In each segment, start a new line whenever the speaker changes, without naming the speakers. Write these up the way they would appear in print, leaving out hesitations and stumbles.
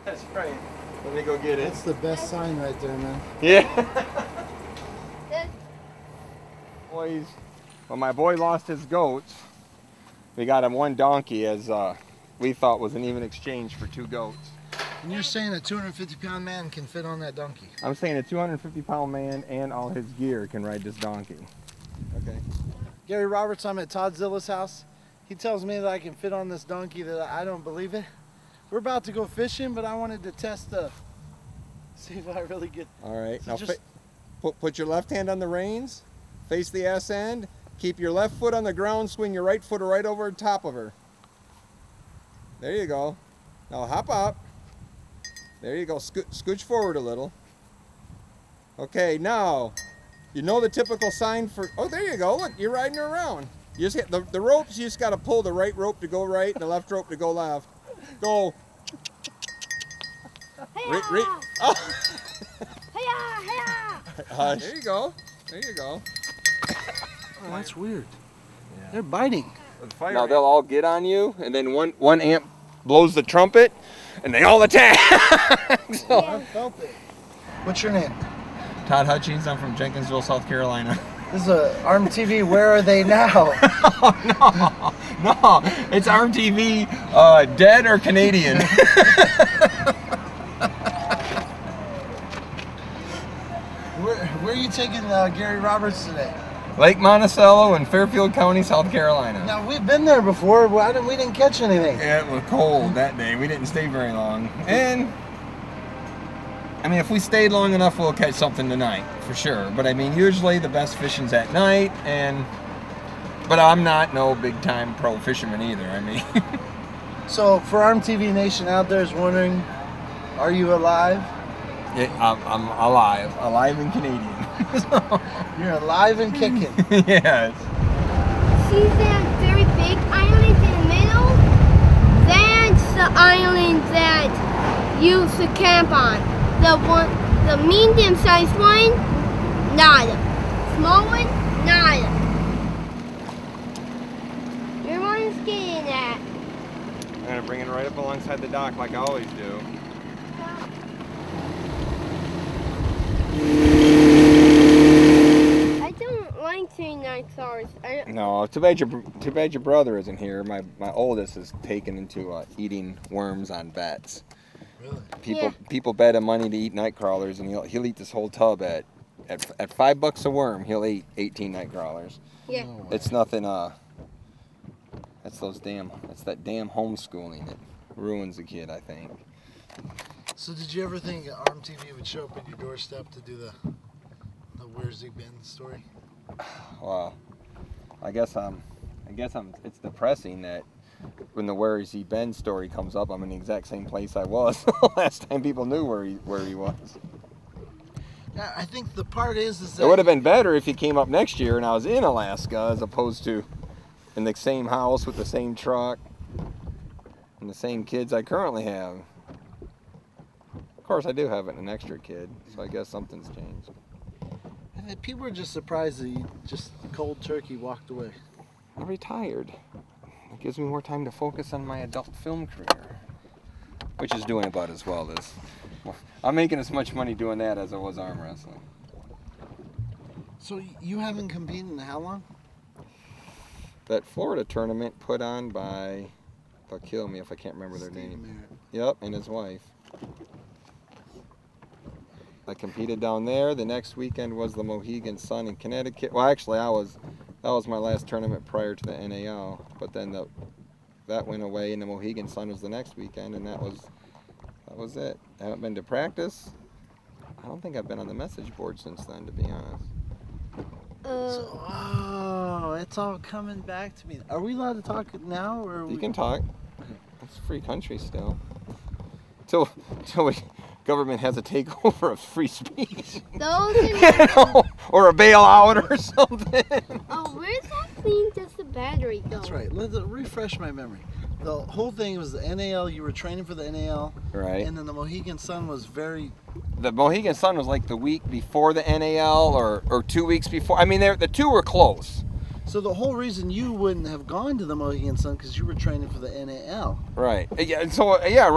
That's right. Let me go get it.
That's the best sign right there, man.
Yeah. Boys, well, my boy lost his goats. We got him one donkey as we thought was an even exchange for 2 goats.
And you're saying a 250-pound man can fit on that donkey?
I'm saying a 250-pound man and all his gear can ride this donkey.
Okay. Gary Roberts, I'm at Todzilla's house. He tells me that I can fit on this donkey, that I don't believe it. We're about to go fishing, but I wanted to test see if I really get...
All right.
So
now
just...
put your left hand on the reins, face the ass end, keep your left foot on the ground, swing your right foot right over the top of her. There you go. Now hop up. There you go. Scooch forward a little. Okay, now, you know the typical sign for... Oh, there you go. Look, you're riding her around. You just hit the ropes. You just got to pull the right rope to go right and the left rope to go left. Go.
Oh.
Hush. There you go. There you go.
Oh, that's weird. Yeah. They're biting.
Now they'll all get on you, and then one amp blows the trumpet, and they all attack. So,
I felt it. What's your name?
Todd Hutchings. I'm from Jenkinsville, South Carolina.
This is a ARMTV. Where are they now?
Oh, no, it's ArmTV, dead or Canadian.
Where are you taking Gary Roberts today?
Lake Monticello in Fairfield County, South Carolina.
Now, we've been there before. We didn't catch anything.
Yeah, it was cold that day. We didn't stay very long. And, I mean, if we stayed long enough, we'll catch something tonight, for sure. But, I mean, usually the best fishing's at night. But I'm not no big-time pro fisherman either, I mean.
So, for ArmTV Nation out there is wondering, are you alive?
Yeah, I'm alive. Alive and Canadian.
You're alive and kicking.
Yes.
See that very big island in the middle? That's the island that you used to camp on. The medium-sized one, nada. Small one, nada. Your one's getting that.
I'm gonna bring it right up alongside the dock like I always do.
I don't like seeing dinosaurs.
No, too bad your brother isn't here. My oldest is taken into eating worms on bets.
Really?
People bet him money to eat night crawlers, and he'll eat this whole tub at $5 a worm. He'll eat 18 night crawlers.
Yeah.
No,
It's nothing. It's that damn homeschooling that ruins a kid, I think.
So did you ever think ArmTV would show up at your doorstep to do the Where's He Been story?
Well, I guess it's depressing that when the Where's He Been story comes up, I'm in the exact same place I was last time people knew where he was.
Yeah, I think the part is that
It would have been better if he came up next year and I was in Alaska as opposed to in the same house with the same truck and the same kids I currently have. Of course, I do have an extra kid, so I guess something's changed.
people are just surprised that you just cold turkey walked away.
I'm retired. It gives me more time to focus on my adult film career, which is doing about as well as... I'm making as much money doing that as I was arm wrestling.
So you haven't competed in how long?
That Florida tournament put on by... They'll kill me if I can't remember their name. Yep, and his wife. I competed down there. The next weekend was the Mohegan Sun in Connecticut. Well, actually, that was my last tournament prior to the NAL. But then that went away, and the Mohegan Sun was the next weekend, and that was it. I haven't been to practice. I don't think I've been on the message board since then, to be honest.
So, oh, it's all coming back to me. Are we allowed to talk now, or
You can talk. It's a free country still. Till government has a takeover of free speech. Or a bailout or something.
Oh, where's that clean just the battery though?
That's right. Let's refresh my memory. The whole thing was the NAL. You were training for the NAL.
Right.
And then the Mohegan Sun was very...
The Mohegan Sun was like the week before the NAL or 2 weeks before. I mean, the two were close.
So the whole reason you wouldn't have gone to the Mohegan Sun because you were training for the NAL.
Right. Yeah. So yeah,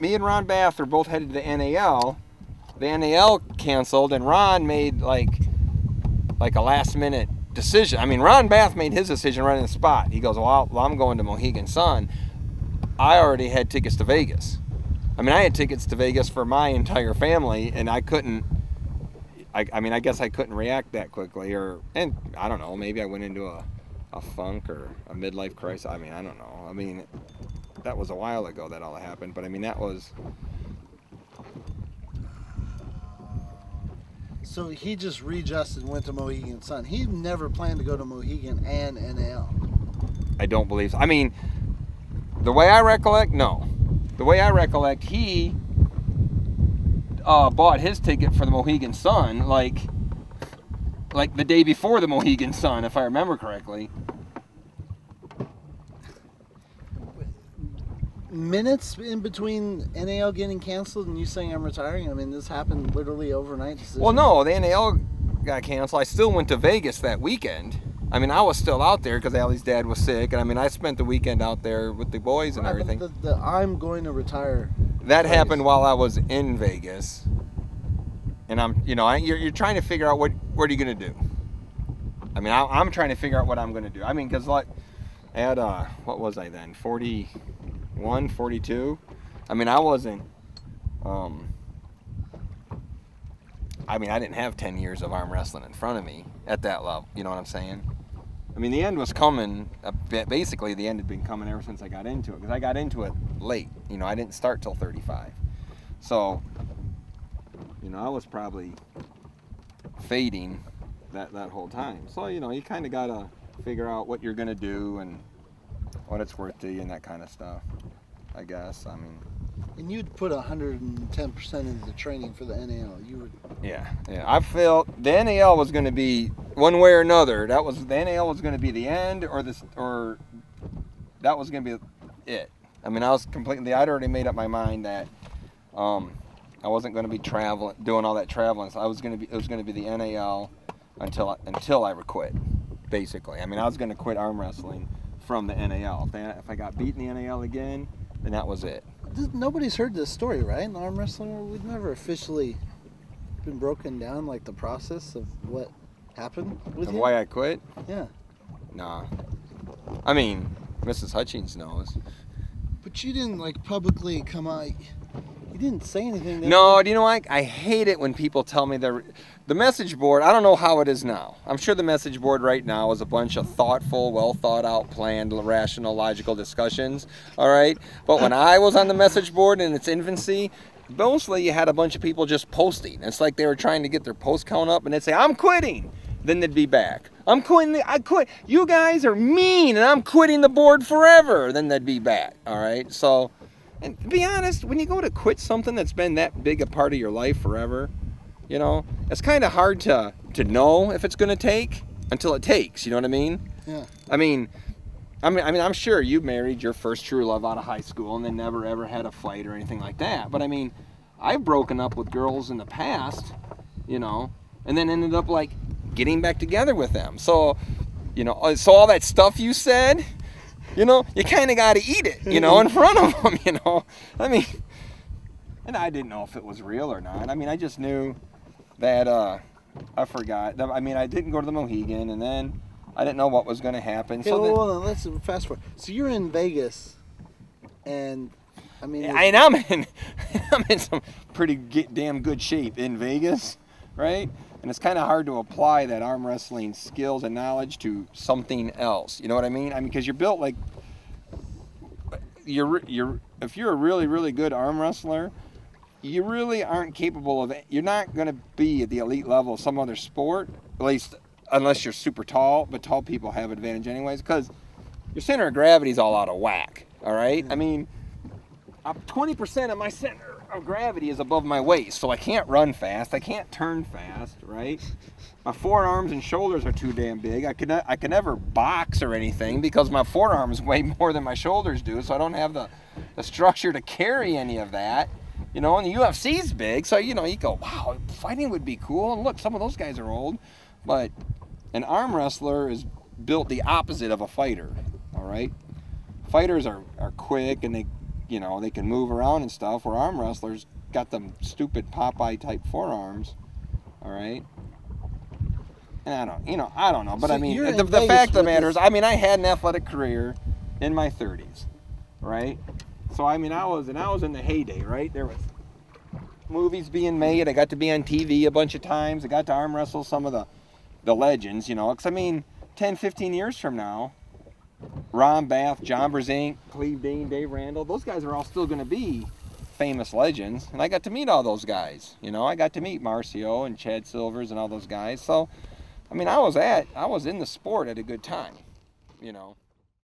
me and Ron Bath are both headed to the NAL. The NAL canceled, and Ron made like a last minute decision. I mean, Ron Bath made his decision right on the spot. He goes, well, I'm going to Mohegan Sun. I already had tickets to Vegas. I mean, I had tickets to Vegas for my entire family, and I couldn't. I mean, I guess I couldn't react that quickly, and I don't know, maybe I went into a funk or a midlife crisis. I mean, I don't know. I mean, that was a while ago that all happened, but I mean, that was.
So he just readjusted and went to Mohegan Sun. He never planned to go to Mohegan and NAL.
I don't believe so. I mean, the way I recollect, no. The way I recollect, he bought his ticket for the Mohegan Sun like the day before the Mohegan Sun, if I remember correctly.
Minutes in between NAL getting canceled and you saying I'm retiring? I mean, this happened literally overnight decision.
Well, no, the NAL got canceled. I still went to Vegas that weekend. I mean, I was still out there because Allie's dad was sick, and I mean, I spent the weekend out there with the boys and everything.
The I'm going to retire.
That happened while I was in Vegas, and you're trying to figure out what are you gonna do. I mean, I'm trying to figure out what I'm gonna do. I mean, because like at what was I then? 41, 42. I mean, I wasn't. I mean, I didn't have 10 years of arm wrestling in front of me at that level. You know what I'm saying? I mean, the end was coming. Basically, the end had been coming ever since I got into it. Because I got into it late. You know, I didn't start till 35. So, you know, I was probably fading that whole time. So, you know, you kind of got to figure out what you're going to do and what it's worth to you and that kind of stuff, I guess. I mean...
And you'd put 110% into the training for the NAL. You would.
Yeah. I felt the NAL was going to be one way or another. The NAL was going to be the end, or that was going to be it. I mean, I'd already made up my mind that I wasn't going to be doing all that traveling. So it was going to be the NAL until I would quit. Basically, I mean, I was going to quit arm wrestling from the NAL. If I got beat in the NAL again, then that was it.
Nobody's heard this story, right? In arm wrestling, we've never officially been broken down, like the process of what happened with you.
Why I quit?
Yeah.
Nah. I mean, Mrs. Hutchings knows.
But you didn't like publicly come out. You didn't say anything.
No, do you know what? I hate it when people tell me the message board. I don't know how it is now. I'm sure the message board right now is a bunch of thoughtful, well thought out, planned, rational, logical discussions. All right. But when I was on the message board in its infancy, mostly you had a bunch of people just posting. It's like they were trying to get their post count up, and they'd say, "I'm quitting." Then they'd be back. "I'm quitting. I quit. You guys are mean, and I'm quitting the board forever." Then they'd be back. All right. So. And to be honest, when you go to quit something that's been that big a part of your life forever, you know, it's kind of hard to know if it's going to take until it takes. You know what I mean?
Yeah.
I mean, I'm sure you married your first true love out of high school and then never ever had a fight or anything like that. But I mean, I've broken up with girls in the past, you know, and then ended up like getting back together with them. So, you know, so all that stuff you said. You know, you kind of got to eat it, you know, in front of them, you know. I mean, and I didn't know if it was real or not. I mean, I just knew that, I forgot. I mean, I didn't go to the Mohegan, and then I didn't know what was going to happen.
Okay, so hold on, let's fast forward. So you're in Vegas, and, I mean...
And I'm in some pretty damn good shape in Vegas, right? And it's kind of hard to apply that arm wrestling skills and knowledge to something else. You know what I mean? I mean, because you're built like if you're a really, really good arm wrestler, you really aren't capable of it. You're not going to be at the elite level of some other sport, at least unless you're super tall. But tall people have advantage anyways because your center of gravity is all out of whack. All right? I mean, 20% of my center of gravity is above my waist, so I can't run fast, I can't turn fast, right? My forearms and shoulders are too damn big. I can never box or anything because my forearms weigh more than my shoulders do, so I don't have the structure to carry any of that. You know, and the UFC's big, so you know, you go, wow, fighting would be cool, and look, some of those guys are old, but an arm wrestler is built the opposite of a fighter, all right? Fighters are quick and they, you know, they can move around and stuff, where arm wrestlers got them stupid Popeye type forearms, all right? And I don't know, but
See,
I mean,
you're
the
in Vegas
fact of the
with
matter is,
this-
I mean, I had an athletic career in my 30s, right? So I mean, I was in the heyday, right? There was movies being made. I got to be on TV a bunch of times. I got to arm wrestle some of the legends, you know. Because I mean, 10, 15 years from now, Ron Bath, John Brzenk, Cleve Dean, Dave Randall, those guys are all still going to be famous legends. And I got to meet all those guys, you know. I got to meet Marcio and Chad Silvers and all those guys. So, I mean, I was in the sport at a good time, you know.